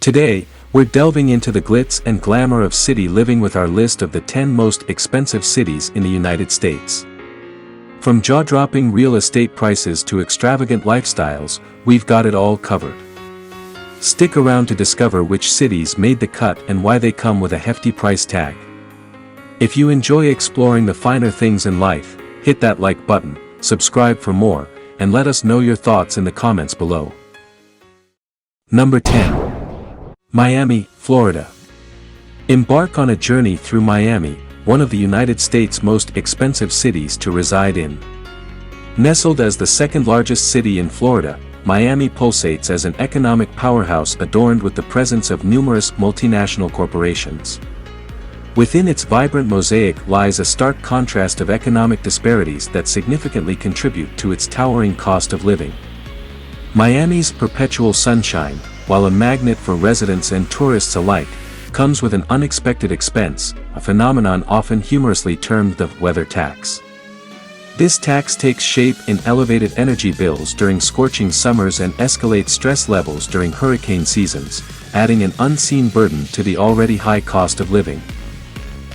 Today, we're delving into the glitz and glamour of city living with our list of the 10 most expensive cities in the United States. From jaw-dropping real estate prices to extravagant lifestyles, we've got it all covered. Stick around to discover which cities made the cut and why they come with a hefty price tag. If you enjoy exploring the finer things in life, hit that like button, subscribe for more, and let us know your thoughts in the comments below. Number 10. Miami, Florida. Embark on a journey through Miami, one of the United States' most expensive cities to reside in. Nestled as the second-largest city in Florida, Miami pulsates as an economic powerhouse adorned with the presence of numerous multinational corporations. Within its vibrant mosaic lies a stark contrast of economic disparities that significantly contribute to its towering cost of living. Miami's perpetual sunshine, while a magnet for residents and tourists alike, comes with an unexpected expense, a phenomenon often humorously termed the weather tax. This tax takes shape in elevated energy bills during scorching summers and escalates stress levels during hurricane seasons, adding an unseen burden to the already high cost of living.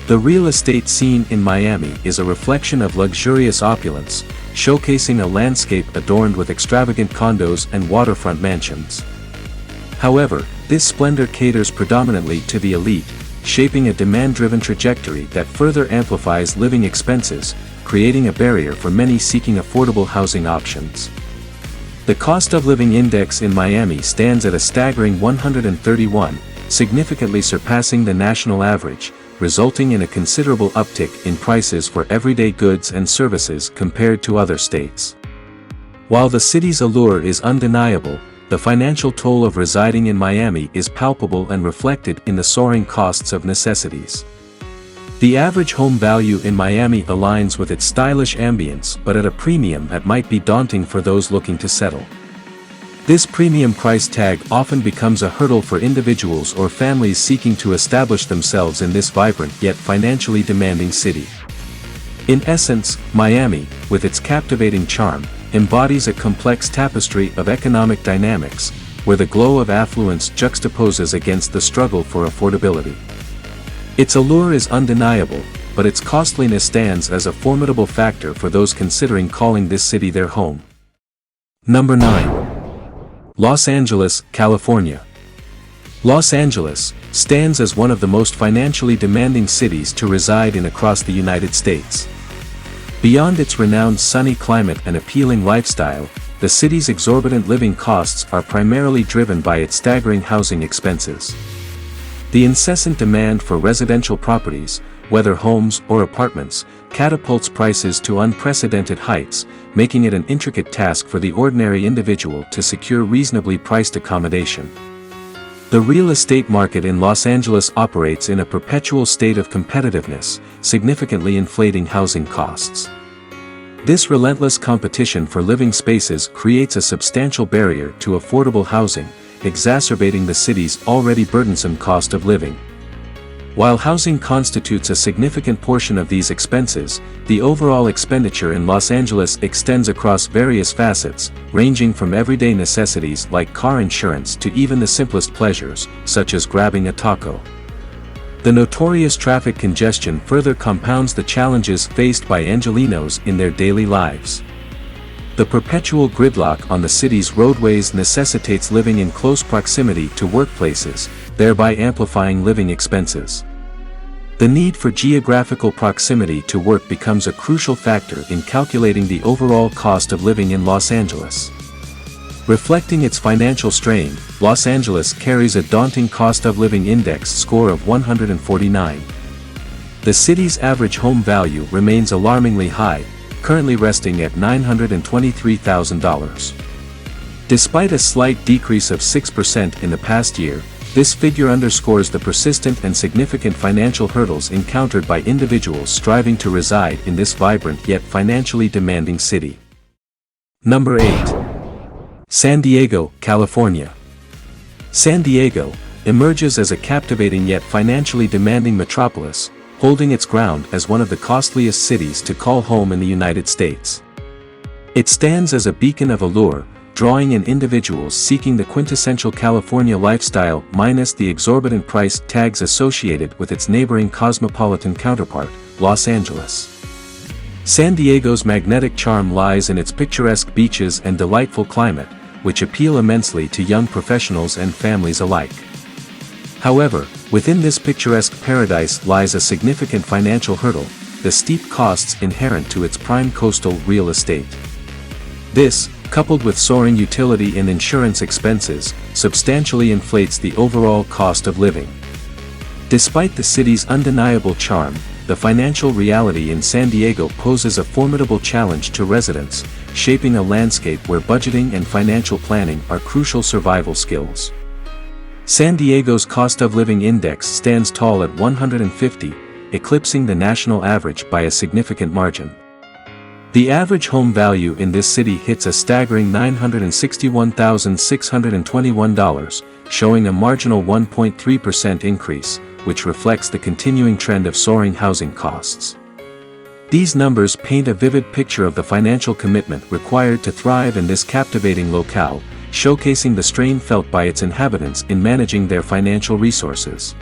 The real estate scene in Miami is a reflection of luxurious opulence, showcasing a landscape adorned with extravagant condos and waterfront mansions. However, this splendor caters predominantly to the elite, shaping a demand-driven trajectory that further amplifies living expenses, creating a barrier for many seeking affordable housing options. The cost of living index in Miami stands at a staggering 131, significantly surpassing the national average, resulting in a considerable uptick in prices for everyday goods and services compared to other states. While the city's allure is undeniable, the financial toll of residing in Miami is palpable and reflected in the soaring costs of necessities. The average home value in Miami aligns with its stylish ambience but at a premium that might be daunting for those looking to settle. This premium price tag often becomes a hurdle for individuals or families seeking to establish themselves in this vibrant yet financially demanding city. In essence, Miami, with its captivating charm, embodies a complex tapestry of economic dynamics, where the glow of affluence juxtaposes against the struggle for affordability. Its allure is undeniable, but its costliness stands as a formidable factor for those considering calling this city their home. Number 9. Los Angeles, California. Los Angeles stands as one of the most financially demanding cities to reside in across the United States. Beyond its renowned sunny climate and appealing lifestyle, the city's exorbitant living costs are primarily driven by its staggering housing expenses. The incessant demand for residential properties, whether homes or apartments, catapults prices to unprecedented heights, making it an intricate task for the ordinary individual to secure reasonably priced accommodation. The real estate market in Los Angeles operates in a perpetual state of competitiveness, significantly inflating housing costs. This relentless competition for living spaces creates a substantial barrier to affordable housing, exacerbating the city's already burdensome cost of living. While housing constitutes a significant portion of these expenses, the overall expenditure in Los Angeles extends across various facets, ranging from everyday necessities like car insurance to even the simplest pleasures, such as grabbing a taco. The notorious traffic congestion further compounds the challenges faced by Angelenos in their daily lives. The perpetual gridlock on the city's roadways necessitates living in close proximity to workplaces, thereby amplifying living expenses. The need for geographical proximity to work becomes a crucial factor in calculating the overall cost of living in Los Angeles. Reflecting its financial strain, Los Angeles carries a daunting cost of living index score of 149. The city's average home value remains alarmingly high, currently resting at $923,000. Despite a slight decrease of 6% in the past year, this figure underscores the persistent and significant financial hurdles encountered by individuals striving to reside in this vibrant yet financially demanding city. Number 8. San Diego, California. San Diego emerges as a captivating yet financially demanding metropolis, holding its ground as one of the costliest cities to call home in the United States. It stands as a beacon of allure, drawing in individuals seeking the quintessential California lifestyle minus the exorbitant price tags associated with its neighboring cosmopolitan counterpart, Los Angeles. San Diego's magnetic charm lies in its picturesque beaches and delightful climate, which appeal immensely to young professionals and families alike. However, within this picturesque paradise lies a significant financial hurdle: the steep costs inherent to its prime coastal real estate. This, coupled with soaring utility and insurance expenses, substantially inflates the overall cost of living. Despite the city's undeniable charm, the financial reality in San Diego poses a formidable challenge to residents, shaping a landscape where budgeting and financial planning are crucial survival skills. San Diego's cost of living index stands tall at 150, eclipsing the national average by a significant margin. The average home value in this city hits a staggering $961,621, showing a marginal 1.3% increase, which reflects the continuing trend of soaring housing costs. These numbers paint a vivid picture of the financial commitment required to thrive in this captivating locale, showcasing the strain felt by its inhabitants in managing their financial resources.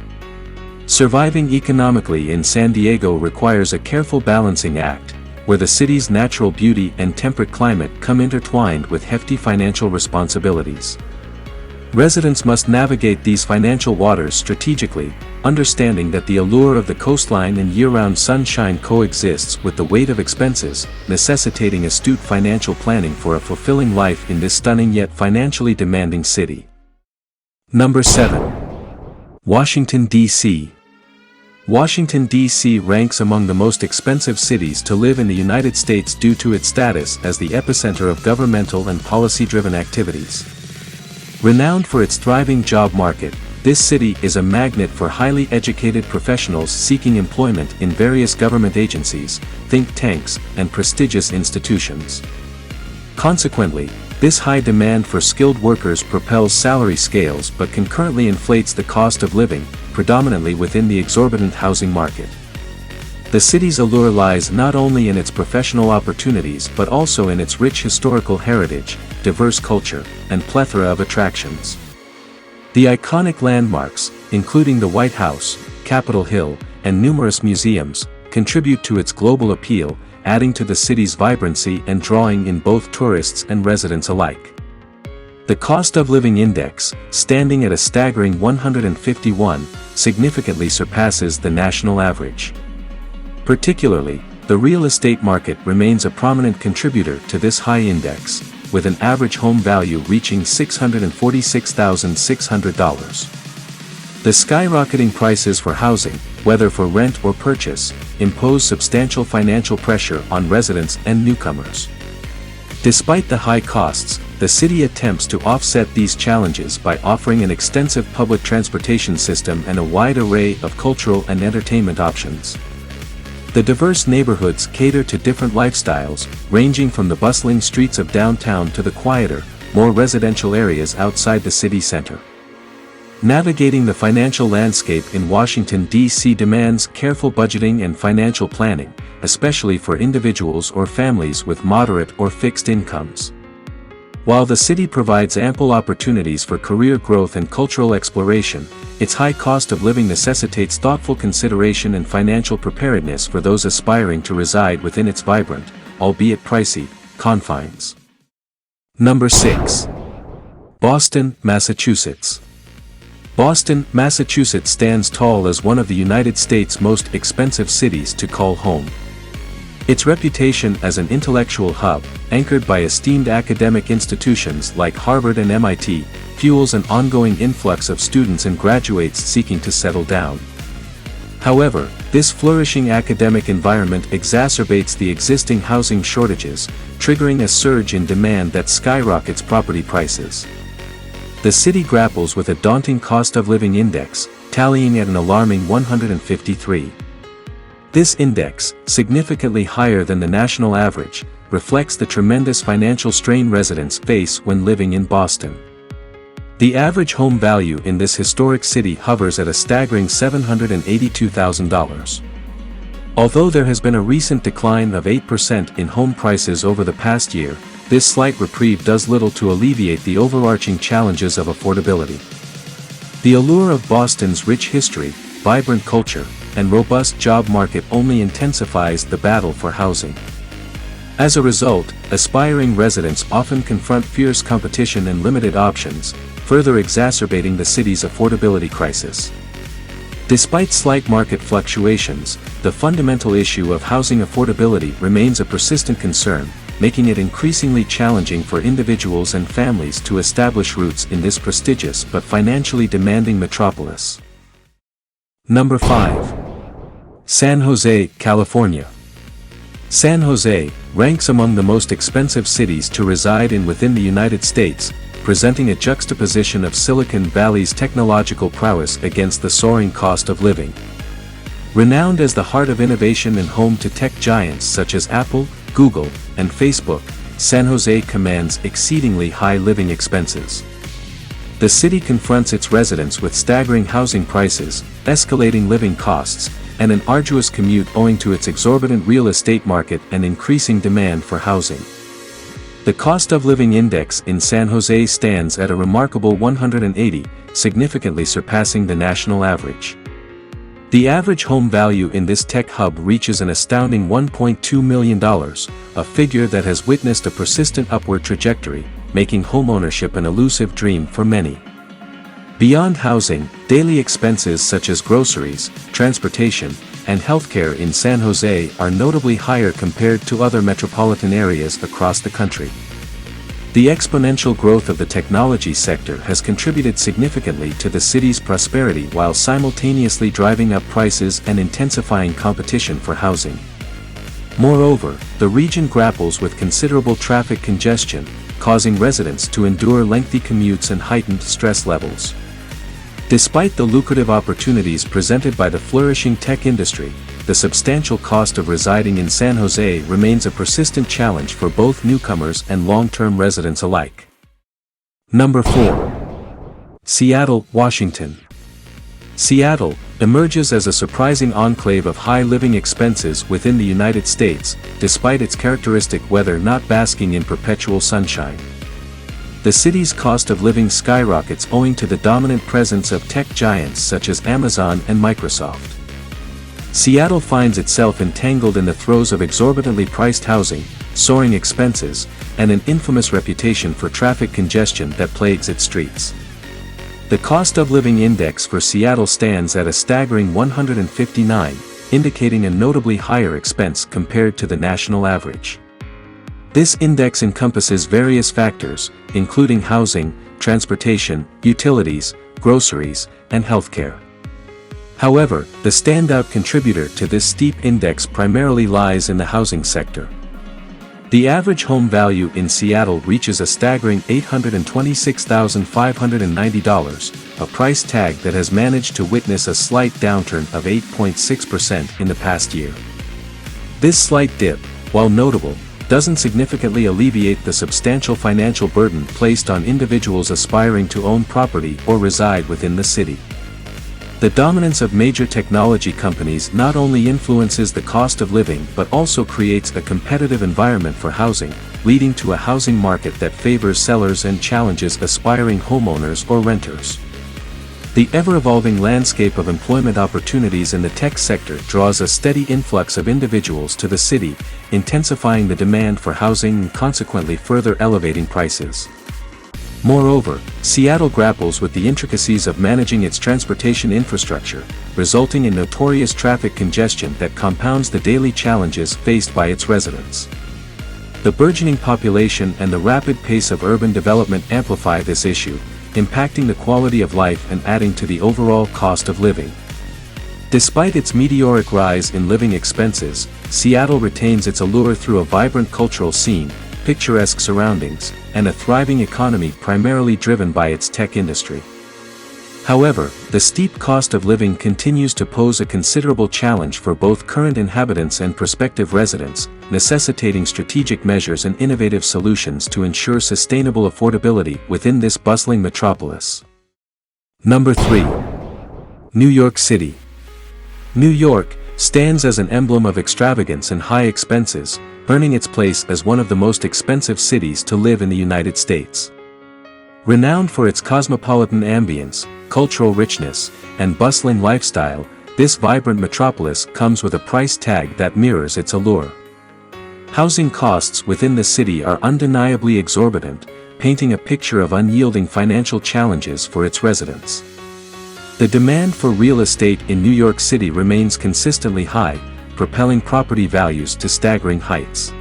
Surviving economically in San Diego requires a careful balancing act, where the city's natural beauty and temperate climate come intertwined with hefty financial responsibilities. Residents must navigate these financial waters strategically, understanding that the allure of the coastline and year-round sunshine coexists with the weight of expenses, necessitating astute financial planning for a fulfilling life in this stunning yet financially demanding city. Number 7. Washington, D.C. Washington, D.C. ranks among the most expensive cities to live in the United States due to its status as the epicenter of governmental and policy-driven activities. Renowned for its thriving job market, this city is a magnet for highly educated professionals seeking employment in various government agencies, think tanks, and prestigious institutions. Consequently, this high demand for skilled workers propels salary scales but concurrently inflates the cost of living, predominantly within the exorbitant housing market. The city's allure lies not only in its professional opportunities but also in its rich historical heritage, diverse culture, and plethora of attractions. The iconic landmarks, including the White House, Capitol Hill, and numerous museums, contribute to its global appeal, adding to the city's vibrancy and drawing in both tourists and residents alike. The cost of living index, standing at a staggering 151, significantly surpasses the national average. Particularly, the real estate market remains a prominent contributor to this high index, with an average home value reaching $646,600. The skyrocketing prices for housing, whether for rent or purchase, impose substantial financial pressure on residents and newcomers. Despite the high costs, the city attempts to offset these challenges by offering an extensive public transportation system and a wide array of cultural and entertainment options. The diverse neighborhoods cater to different lifestyles, ranging from the bustling streets of downtown to the quieter, more residential areas outside the city center. Navigating the financial landscape in Washington, D.C. demands careful budgeting and financial planning, especially for individuals or families with moderate or fixed incomes. While the city provides ample opportunities for career growth and cultural exploration, its high cost of living necessitates thoughtful consideration and financial preparedness for those aspiring to reside within its vibrant, albeit pricey, confines. Number 6. Boston, Massachusetts. Boston, Massachusetts stands tall as one of the United States' most expensive cities to call home. Its reputation as an intellectual hub, anchored by esteemed academic institutions like Harvard and MIT, fuels an ongoing influx of students and graduates seeking to settle down. However, this flourishing academic environment exacerbates the existing housing shortages, triggering a surge in demand that skyrockets property prices. The city grapples with a daunting cost of living index, tallying at an alarming 153. This index, significantly higher than the national average, reflects the tremendous financial strain residents face when living in Boston. The average home value in this historic city hovers at a staggering $782,000. Although there has been a recent decline of 8% in home prices over the past year, this slight reprieve does little to alleviate the overarching challenges of affordability. The allure of Boston's rich history, vibrant culture, and robust job market only intensifies the battle for housing. As a result, aspiring residents often confront fierce competition and limited options, further exacerbating the city's affordability crisis. Despite slight market fluctuations, the fundamental issue of housing affordability remains a persistent concern, making it increasingly challenging for individuals and families to establish roots in this prestigious but financially demanding metropolis. Number 5. San Jose, California. San Jose ranks among the most expensive cities to reside in within the United States, presenting a juxtaposition of Silicon Valley's technological prowess against the soaring cost of living. Renowned as the heart of innovation and home to tech giants such as Apple, Google, and Facebook, San Jose commands exceedingly high living expenses. The city confronts its residents with staggering housing prices, escalating living costs, and an arduous commute owing to its exorbitant real estate market and increasing demand for housing. The cost of living index in San Jose stands at a remarkable 180, significantly surpassing the national average. The average home value in this tech hub reaches an astounding $1.2 million, a figure that has witnessed a persistent upward trajectory, making homeownership an elusive dream for many. Beyond housing, daily expenses such as groceries, transportation, and healthcare in San Jose are notably higher compared to other metropolitan areas across the country. The exponential growth of the technology sector has contributed significantly to the city's prosperity while simultaneously driving up prices and intensifying competition for housing. Moreover, the region grapples with considerable traffic congestion, causing residents to endure lengthy commutes and heightened stress levels. Despite the lucrative opportunities presented by the flourishing tech industry, the substantial cost of residing in San Jose remains a persistent challenge for both newcomers and long-term residents alike. Number 4. Seattle, Washington. Seattle emerges as a surprising enclave of high living expenses within the United States, despite its characteristic weather not basking in perpetual sunshine. The city's cost of living skyrockets owing to the dominant presence of tech giants such as Amazon and Microsoft. Seattle finds itself entangled in the throes of exorbitantly priced housing, soaring expenses, and an infamous reputation for traffic congestion that plagues its streets. The cost of living index for Seattle stands at a staggering 159, indicating a notably higher expense compared to the national average. This index encompasses various factors, including housing, transportation, utilities, groceries, and healthcare. However, the standout contributor to this steep index primarily lies in the housing sector. The average home value in Seattle reaches a staggering $826,590, a price tag that has managed to witness a slight downturn of 8.6% in the past year. This slight dip, while notable, doesn't significantly alleviate the substantial financial burden placed on individuals aspiring to own property or reside within the city. The dominance of major technology companies not only influences the cost of living but also creates a competitive environment for housing, leading to a housing market that favors sellers and challenges aspiring homeowners or renters. The ever-evolving landscape of employment opportunities in the tech sector draws a steady influx of individuals to the city, intensifying the demand for housing and consequently further elevating prices. Moreover, Seattle grapples with the intricacies of managing its transportation infrastructure, resulting in notorious traffic congestion that compounds the daily challenges faced by its residents. The burgeoning population and the rapid pace of urban development amplify this issue, impacting the quality of life and adding to the overall cost of living. Despite its meteoric rise in living expenses, Seattle retains its allure through a vibrant cultural scene, picturesque surroundings, and a thriving economy primarily driven by its tech industry. However, the steep cost of living continues to pose a considerable challenge for both current inhabitants and prospective residents, necessitating strategic measures and innovative solutions to ensure sustainable affordability within this bustling metropolis. Number 3. New York City. New York stands as an emblem of extravagance and high expenses, earning its place as one of the most expensive cities to live in the United States. Renowned for its cosmopolitan ambience, cultural richness, and bustling lifestyle, this vibrant metropolis comes with a price tag that mirrors its allure. Housing costs within the city are undeniably exorbitant, painting a picture of unyielding financial challenges for its residents. The demand for real estate in New York City remains consistently high, propelling property values to staggering heights.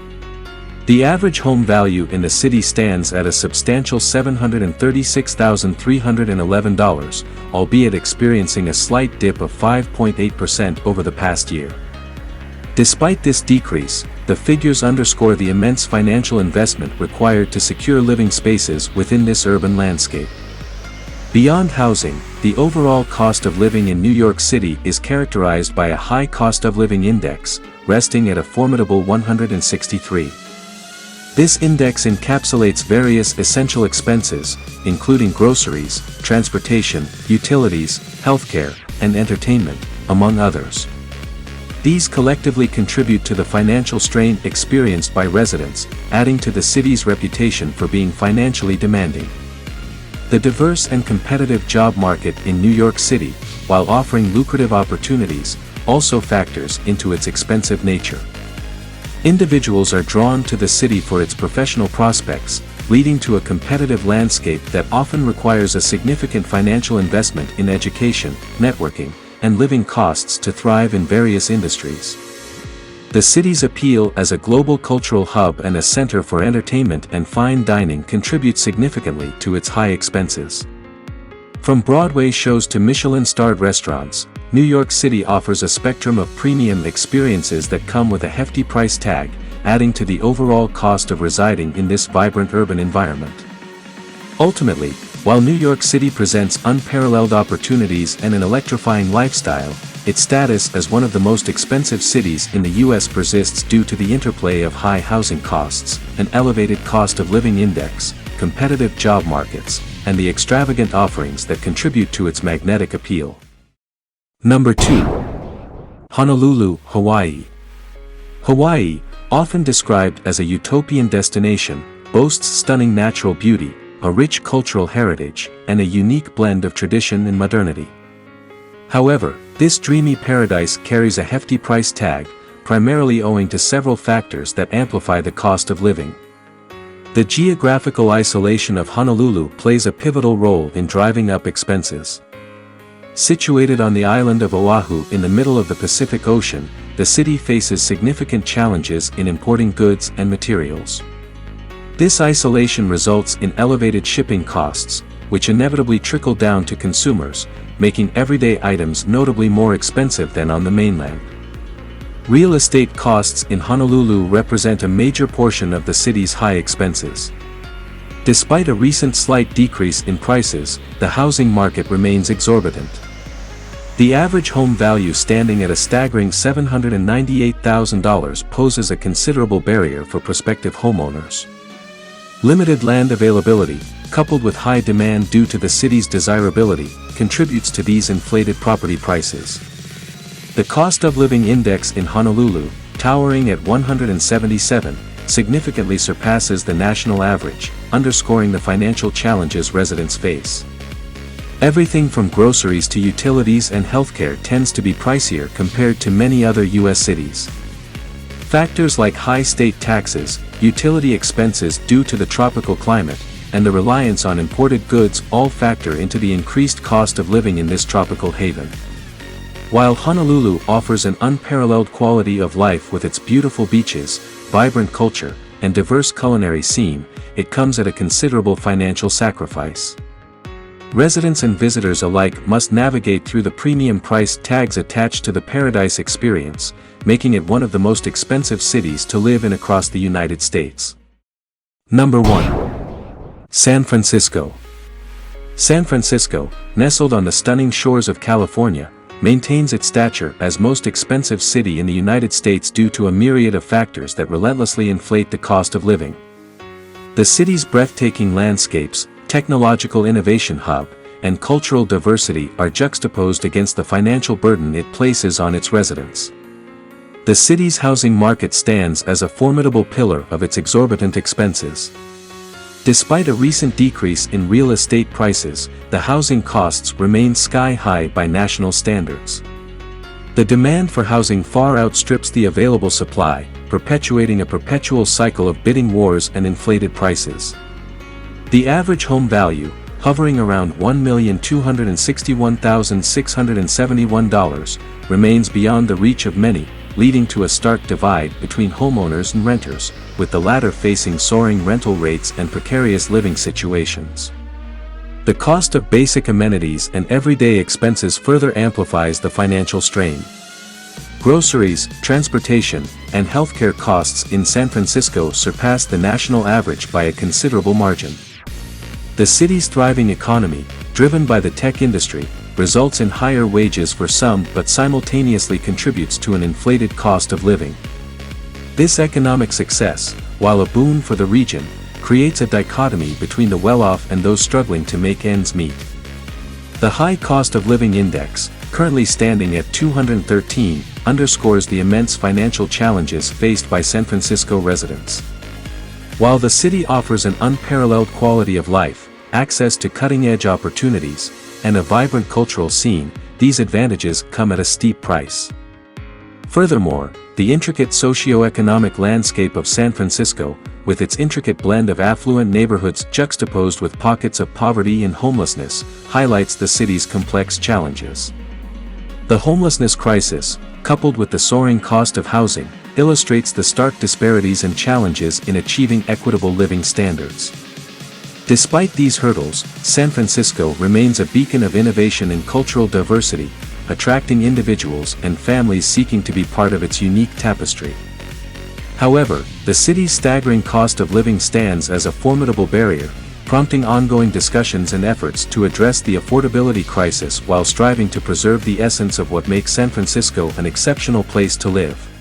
The average home value in the city stands at a substantial $736,311, albeit experiencing a slight dip of 5.8% over the past year. Despite this decrease, the figures underscore the immense financial investment required to secure living spaces within this urban landscape. Beyond housing, the overall cost of living in New York City is characterized by a high cost of living index, resting at a formidable 163. This index encapsulates various essential expenses, including groceries, transportation, utilities, healthcare, and entertainment, among others. These collectively contribute to the financial strain experienced by residents, adding to the city's reputation for being financially demanding. The diverse and competitive job market in New York City, while offering lucrative opportunities, also factors into its expensive nature. Individuals are drawn to the city for its professional prospects, leading to a competitive landscape that often requires a significant financial investment in education, networking, and living costs to thrive in various industries. The city's appeal as a global cultural hub and a center for entertainment and fine dining contributes significantly to its high expenses. From Broadway shows to Michelin-starred restaurants, New York City offers a spectrum of premium experiences that come with a hefty price tag, adding to the overall cost of residing in this vibrant urban environment. Ultimately, while New York City presents unparalleled opportunities and an electrifying lifestyle, its status as one of the most expensive cities in the U.S. persists due to the interplay of high housing costs, an elevated cost of living index, competitive job markets, and the extravagant offerings that contribute to its magnetic appeal. Number 2. Honolulu, Hawaii. Hawaii, often described as a utopian destination, boasts stunning natural beauty, a rich cultural heritage, and a unique blend of tradition and modernity. However, this dreamy paradise carries a hefty price tag, primarily owing to several factors that amplify the cost of living. The geographical isolation of Honolulu plays a pivotal role in driving up expenses. Situated on the island of Oahu in the middle of the Pacific Ocean, the city faces significant challenges in importing goods and materials. This isolation results in elevated shipping costs, which inevitably trickle down to consumers, making everyday items notably more expensive than on the mainland. Real estate costs in Honolulu represent a major portion of the city's high expenses. Despite a recent slight decrease in prices, the housing market remains exorbitant. The average home value standing at a staggering $798,000 poses a considerable barrier for prospective homeowners. Limited land availability, coupled with high demand due to the city's desirability, contributes to these inflated property prices. The cost of living index in Honolulu, towering at 177, significantly surpasses the national average, underscoring the financial challenges residents face. Everything from groceries to utilities and healthcare tends to be pricier compared to many other U.S. cities. Factors like high state taxes, utility expenses due to the tropical climate, and the reliance on imported goods all factor into the increased cost of living in this tropical haven. While Honolulu offers an unparalleled quality of life with its beautiful beaches, vibrant culture, and diverse culinary scene, it comes at a considerable financial sacrifice. Residents and visitors alike must navigate through the premium price tags attached to the paradise experience, making it one of the most expensive cities to live in across the United States. Number 1. San Francisco. San Francisco, nestled on the stunning shores of California, maintains its stature as most expensive city in the United States due to a myriad of factors that relentlessly inflate the cost of living. The city's breathtaking landscapes, technological innovation hub, and cultural diversity are juxtaposed against the financial burden it places on its residents. The city's housing market stands as a formidable pillar of its exorbitant expenses. Despite a recent decrease in real estate prices, the housing costs remain sky-high by national standards. The demand for housing far outstrips the available supply, perpetuating a perpetual cycle of bidding wars and inflated prices. The average home value, hovering around $1,261,671, remains beyond the reach of many, leading to a stark divide between homeowners and renters, with the latter facing soaring rental rates and precarious living situations. The cost of basic amenities and everyday expenses further amplifies the financial strain. Groceries, transportation, and healthcare costs in San Francisco surpass the national average by a considerable margin. The city's thriving economy, driven by the tech industry, results in higher wages for some but simultaneously contributes to an inflated cost of living. This economic success, while a boon for the region, creates a dichotomy between the well-off and those struggling to make ends meet. The high cost of living index, currently standing at 213, underscores the immense financial challenges faced by San Francisco residents. While the city offers an unparalleled quality of life, access to cutting-edge opportunities, and a vibrant cultural scene, these advantages come at a steep price. Furthermore, the intricate socio-economic landscape of San Francisco, with its intricate blend of affluent neighborhoods juxtaposed with pockets of poverty and homelessness, highlights the city's complex challenges. The homelessness crisis, coupled with the soaring cost of housing, illustrates the stark disparities and challenges in achieving equitable living standards. Despite these hurdles, San Francisco remains a beacon of innovation and cultural diversity, attracting individuals and families seeking to be part of its unique tapestry. However, the city's staggering cost of living stands as a formidable barrier, prompting ongoing discussions and efforts to address the affordability crisis while striving to preserve the essence of what makes San Francisco an exceptional place to live.